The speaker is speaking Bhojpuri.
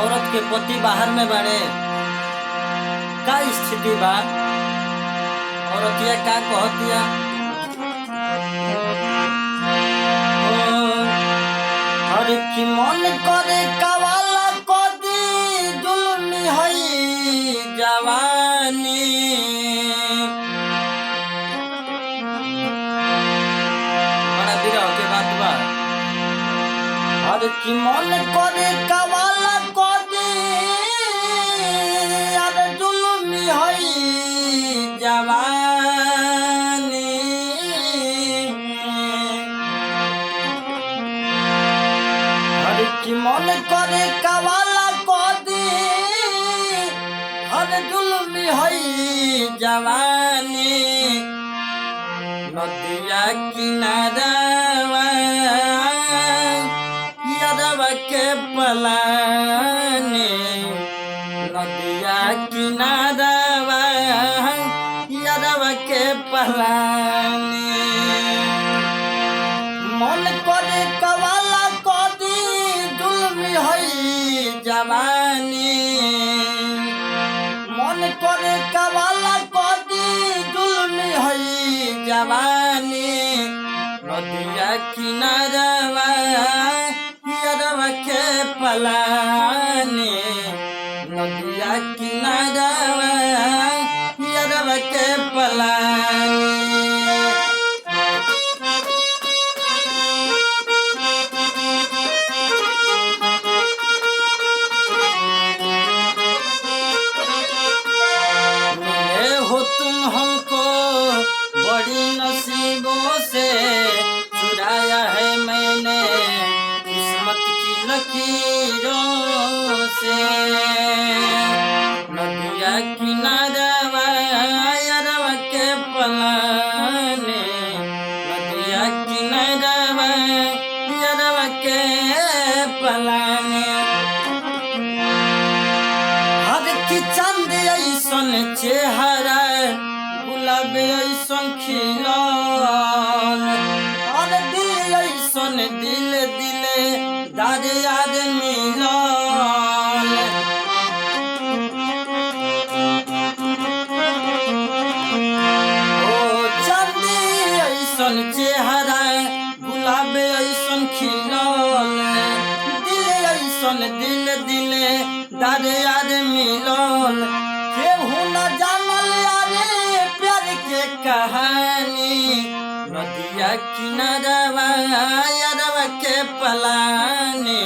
औरत के पति बाहर में बाड़े, का स्थिति बा? औरतिया का कहतिया? हर की मन करे कवाला कदी जुल्मी हई जवानी। बड़ा बिरह के बात बा। हर की मन करे कवाला कदी अरे जुल्मी हई जवानी। हर की मन करे कवाला कदी हर जुल्मी हई जवानी। नदिया किनारवा यादवा के पलानी। नदिया किनारवा यादवा के पलानी। मन करे कवाला कदी जुल्मी हई जवानी। मन करे कवाला कदी जुल्मी हई जवानी। नदिया किनारवा यादवा के पलानी। नदिया किनारवा यादवा के पलानी। तुम हमको बड़ी नसीबों से चुराया है मैंने किस्मत की लकीरों से। नदिया किनारवा यादवा के पलानी। नदिया किनारवा यादवा के पलानी। हर की चंद ऐसन चेहरा गुलाब ऐसन खिलल। और दिल ऐसन दिल दिले दाद याद मिलल। ओ चंद ऐसन चेहरा गुलाब ऐसन खिलल। दिल ऐसन दिल दिले दाद याद मिलल। केहू न जानल यारे प्यार के कहानी। नदिया किनारवा यादवा के पलानी।